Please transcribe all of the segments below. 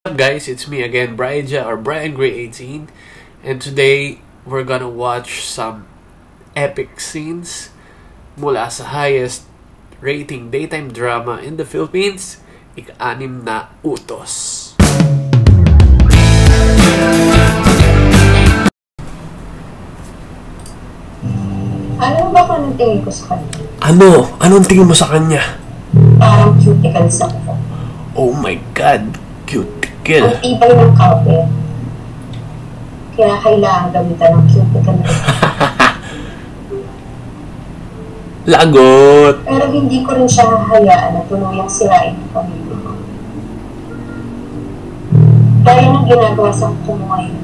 What's up guys, it's me again, Brian or Brian Gray 18, and today we're gonna watch some epic scenes mula sa highest rating daytime drama in the Philippines, Ika-6 na Utos. Ano ba kung anong tingin ko sa kanya? Ano? Anong tingin mo sa kanya? Parang cuticles ako. Oh my God, cuticle. Ang tibay ng carpet. Kaya kailangan gamitan ng cuticle. Lagot! Pero hindi ko rin siya hahayaan na tuluyang sirain ang pamilya ko. Gaya ng ginagawa sa kuko mo ngayon.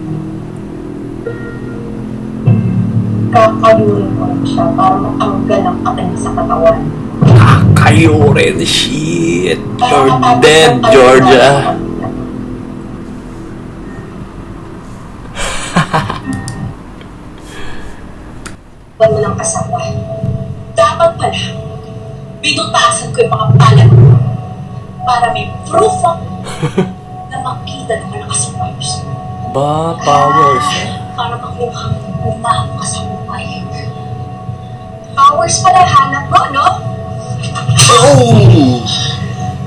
Kakayurin ko rin siya para matanggal ang katayin sa katawan. Kakayurin? Shit! You're dead, Georgia! Huwag mo ng kasama. Dapat pala, binutasan ko yung mga palat mo para may proof ako na makita naman ang kasapayos. Ba, powers eh? Para makuha kung paano ka sa buhay. Powers pala hanap mo, no? Oh!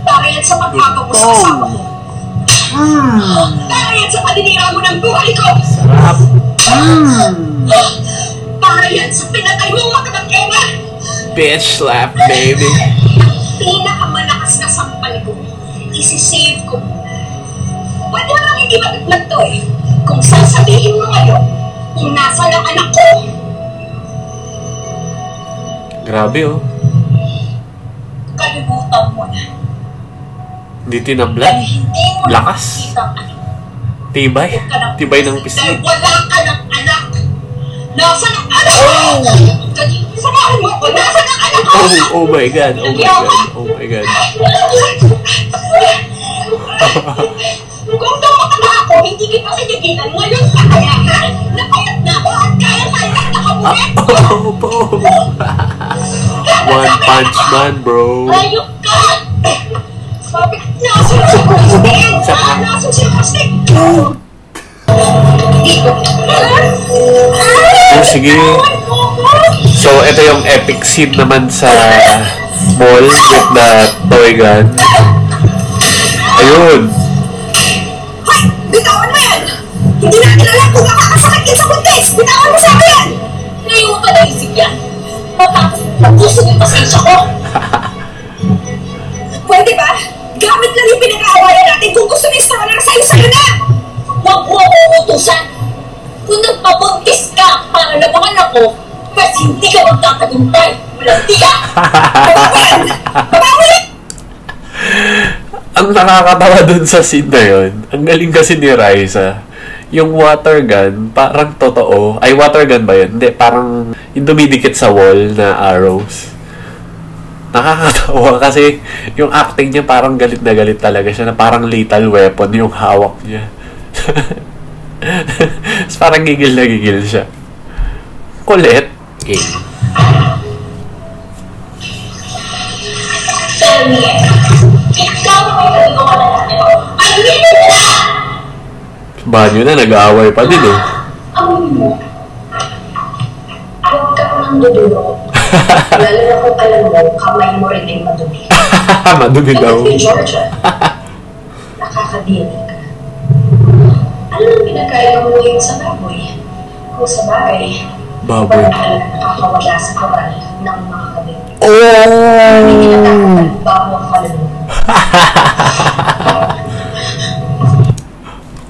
Para yan sa pagkakaw mo sa kasama mo. Para yan sa paninira mo ng buhay ko. Sarap! Para yan sa pinatay mo mga kapag-ema. Bitch slap, baby! Pinakamalakas na sampal ko. Isisave ko muna. Pwede mo lang hindi mataglag to eh. Kung sasabihin mo ngayon, kung nasa lang anak ko. Grabe oh. Kalimutan mo na. Hindi tinabla. Dahil hindi mo Lakas. nakikita ang anak. Tibay. Tibay ng pisngi. Dahil wala ka ng anak. Nasa ng anak ko! Samahan mo ko! Nasa ng anak ko! Oh my God. Oh my God. Oh my God. Kung tumakala ako, hindi kita sinigilan. Ngayon sa kayahan, napayat na ako at kaya-kaya nakamulit ko! One punch man, bro. Ayok ka! Sabi ka, nasun si Krustin! Nasun si Krustin! Oh, sige. So, ito yung epic scene naman sa mall with the toy gun. Ayun. Hoy! Bitawan mo yan! Hindi natin alam kung makakasakit yan sa buntis! Bitawan mo sa akin! Ngayon mo pa naisip yan. Matapos nagusto yung pasensya ko. Pwede ba? Gamit lang yung pinag-aawayan natin kung gusto na istawalan sa'yo na! Huwag mo akong utusan! Kung nagpabuntis ka para labangan ako, mas hindi ka magkakaguntay! Walang tiya! Babawan! Babawan! Ang nakakatawa dun sa scene na yun, ang galing kasi ni Raisa. Yung water gun, parang totoo. Ay, water gun ba yun? Hindi, parang yung dumidikit sa wall na arrows. Nakakatawa kasi yung acting niya parang galit na galit talaga siya, na parang lethal weapon yung hawak niya. Parang gigil na gigil siya. Kulit. Okay. Banyo na, nag-aaway pa din eh. Amoy mo. Huwag ka nang duduro. Lalo na kung alam mo, kamay mo rin ay madumi. Madumi daw. Kaya Georgia, nakakadiri ka. Ano ang pinagkaya mo ngayon sa baboy? Kung sa bahay, Baboy. na nakakawala sa kawal ng mga kabit. Oh! Hindi tinatakapan bago ang kaluluwa.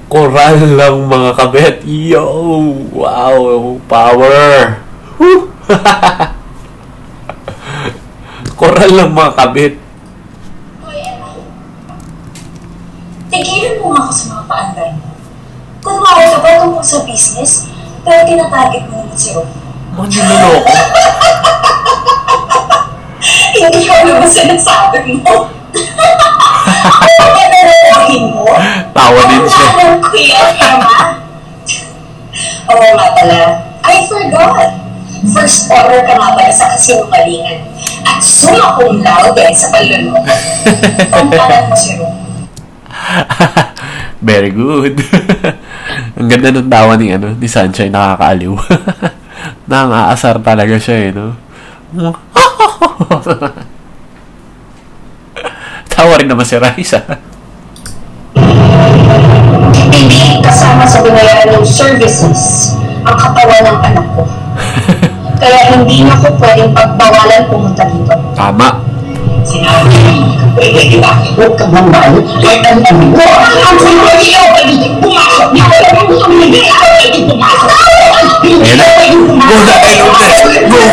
Koral lang mga kabet. Yo! Wow! Power! Woo! Koral lang mga kabet. Hoy, Emma. Tigilan mo nga ako sa mga paanday mo. Kunwari ka ba tungkol sa business, pero tinatarget mo naman si Ron. Maniloloko. Hindi ko naman sinasabi mo. Ano ba nalalahin mo? Tawa din siya. Ang alam ko yan, Emma. Oo nga pala. I forgot. First order ka nga pala sa kasinungalingan. At summa cum laude sa panluloko. Kumparan mo si Ron. Very good. Ang ganda ng tawa ni Sunshine, nakakaaliw. Nangaasar talaga siya no? Tawa rin naman si Raisa. Hindi kasama sa binayaran ng services ang katawan ng anak ko. Kaya hindi na ko pwedeng pagbawalan pumunta dito. Tama. Sinabi, pwede di ba? Huwag kang mamahal. Kahit ang mo. Ang sinabi ko, pwede pumasok. Hindi ako pwede pumasok. Ayan na. Go na, Elotes. Go.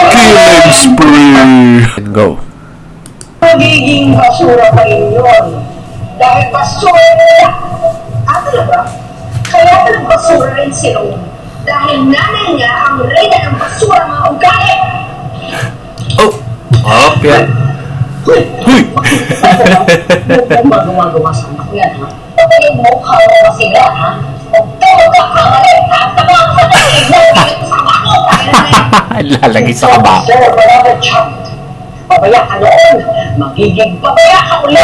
Killing spree. And go. Magiging basura pa rin yun. Dahil basura nila. Talaga? Kaya talagang basura rin si Rome. Dahil nanay niya ang reyna ng basura mga ugali. Yan. Huy! Huwag kang magawa sa anak ko yan, ha? Yung mukha mo na sila, ha? Huwag kang magkakamali, ha? Tama ka sa tayo mo, kahit sa ako, Lalagay sa kaba. Babaya ka noon. Magiging babaya ka ulit.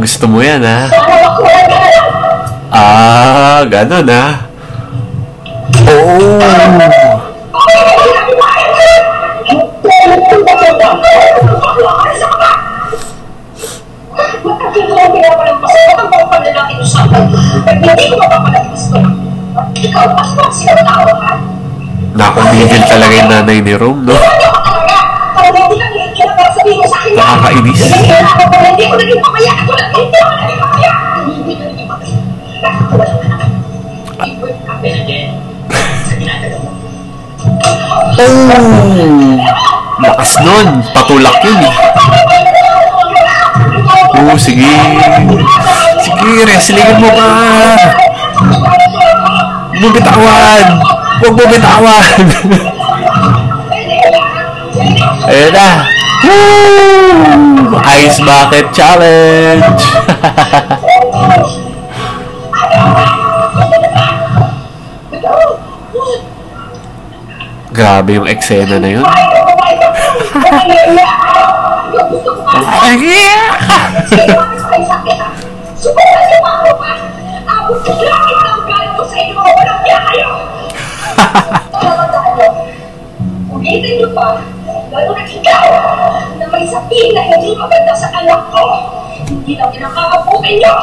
Gusto mo yan, ha? Sana makulan ka na lang. Ganon, ha? Matagal ko ang pinapalagpas at ang mga panlalaki ito sa akin. At hindi ko mapapalagpas ko. Ikaw, mas ba silang tao, ha? Nakabigil talaga yung nanay ni Rome, no? Hindi ako talaga. Parang hindi kang kinakala sabihin mo sa akin. Nakakainis. Hindi ko naging pamaya. Hindi ako naging pamaya. Hindi ko naging pamaya. Nakakawala ka na. Keep it up again. Sa ginagawa mo. Lakas nun. Patulak yun, eh. Sige. Sige, wrestlingin mo pa. Huwag mo bitawan. Huwag mo bitawan. Ayan na. Woo! Ice Bucket Challenge. Grabe yung eksena na yun. Subukan niyo ako pa! Abot sa langit ang galit ko sa inyo mga walang biya kayo! Tandaan niyo, ulitin niyo pa, lalo na ikaw, na may sabihin na hindi maganda sa anak ko, hindi lang pinakakabukin niyo!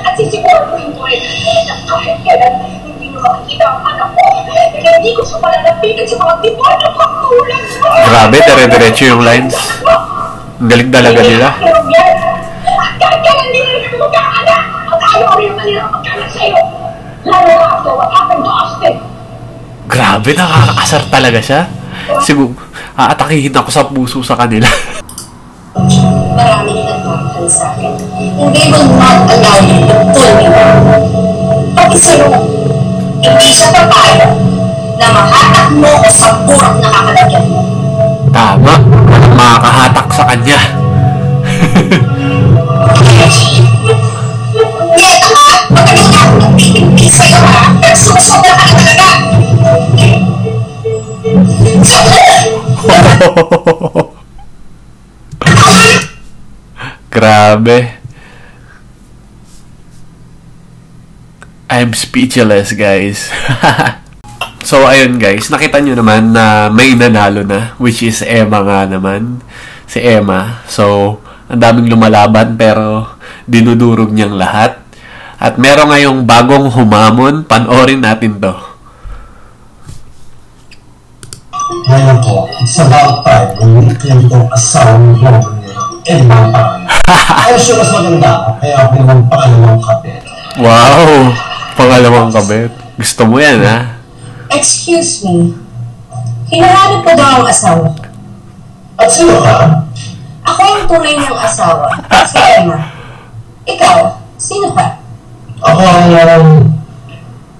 At sisiguraduhin ko rin na kahit kailan hindi niyo makikita ang anak ko, na hindi ko siya malalapitan sa mga demonyo katulad mo! Grabe, dire-diretso yung lines. Ang galing talaga nila. Kahit kailan hindi rin kami magkakaanak, at ayaw rin naman nila magkaanak sa'yo. Lalo na after what happened to Austin. Grabe, nakakasar talaga siya. Siguro, aatakihin ako sa puso sa kanila. Marami nagmamahal sa akin. And they will not allow you to pull me down. Pati sa'yo, hindi siya papayag na mahatak mo o sa burak na kakalagyan mo. Tama. Makakahatak sa kanya. Yes, ha? Magaling na akong nagtitimpi sa'yo, ha? Nagsusobra ka na talaga. Grabe. I'm speechless, guys. So, ayun guys, nakita nyo naman na may nanalo na, which is Emma nga naman. Si Emma. So, ang daming lumalaban pero dinudurog niyang lahat. At meron ngayong bagong humamon. Panoorin natin to. Ngayon po, sa about time, yung itong asawang Robin nila, Emma Pan. Ay, sure, mas maganda. Kaya ako naman pangalawang kabet. Wow! Pangalawang kabet. Gusto mo yan, ha? Excuse me. Hinahanap ko daw ang asawa. At sino ka? Ako yung tunay niyang asawa. Si Emma. Ikaw, sino ka? Ako ang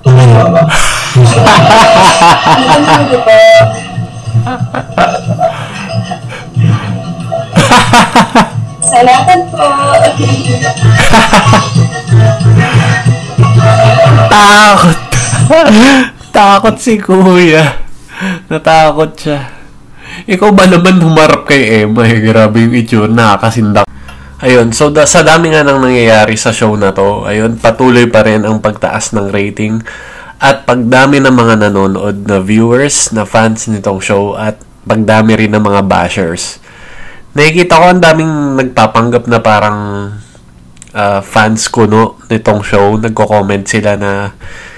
tunay nga ba? Hindi ko. Salamat po. Takot. Takot si kuya. Natakot siya. Ikaw ba naman humarap kay Emma? Grabe yung itsura, nakakasindak. Ayun, so sa dami nga nang nangyayari sa show na to, ayun, patuloy pa rin ang pagtaas ng rating at pagdami ng mga nanonood na viewers, na fans nitong show at pagdami rin ng mga bashers. Nakikita ko ang daming nagpapanggap na parang fans kuno nitong show. Nagko-comment sila na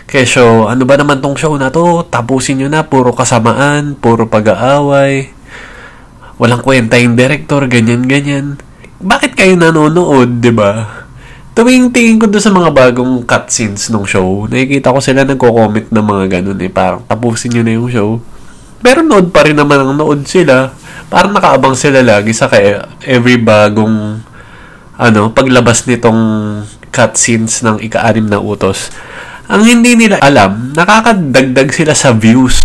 kesyo, ano ba naman tong show na to? Tapusin nyo na, puro kasamaan, puro pag-aaway. Walang kwenta yung director, ganyan-ganyan. Bakit kayo nanonood, 'di ba? Tuwing tingin ko doon sa mga bagong cutscenes ng show, nakikita ko sila nagko-comment ng mga ganun parang tapusin niyo na yung show. Pero nood pa rin naman ang nood sila. Parang nakaabang sila lagi sa every bagong paglabas nitong cutscenes ng ika-6 na utos. Ang hindi nila alam, nakakadagdag sila sa views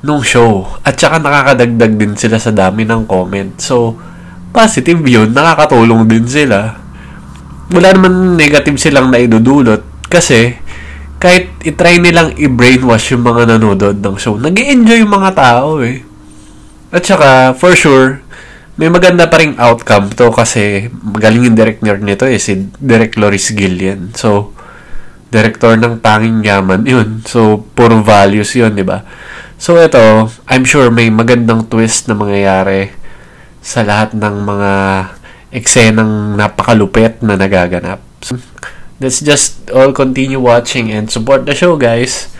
nung show at saka nakakadagdag din sila sa dami ng comment. So positive yun, nakakatulong din sila. Wala naman negative silang naidudulot kasi kahit itry nilang i-brainwash yung mga nanonood ng show, nag-i-enjoy yung mga tao At saka, for sure, may maganda pa ring outcome to kasi magaling yung director nito si Direk Loris Gillian. So, director ng Tanging Yaman yun. So, puro values yun, di ba? So, ito, I'm sure may magandang twist na mangyayari sa lahat ng mga eksenang napakalupit na nagaganap. So, let's just all continue watching and support the show, guys.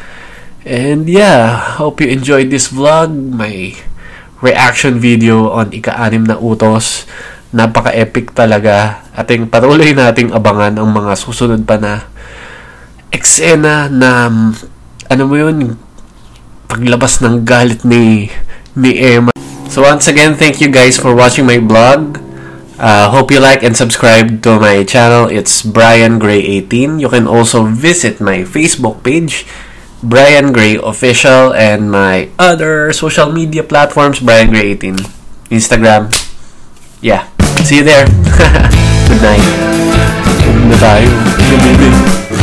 And yeah, hope you enjoyed this vlog, my reaction video on ika-6 na utos. Napaka-epic talaga. Ating patuloy nating abangan ang mga susunod pa na eksena na paglabas ng galit ni Emma. So once again, thank you guys for watching my vlog. Hope you like and subscribe to my channel. It's Brian Gray 18. You can also visit my Facebook page, Brian Gray Official, and my other social media platforms, Brian Gray 18. Instagram. Yeah. See you there. Good night. Good tayo. Good evening.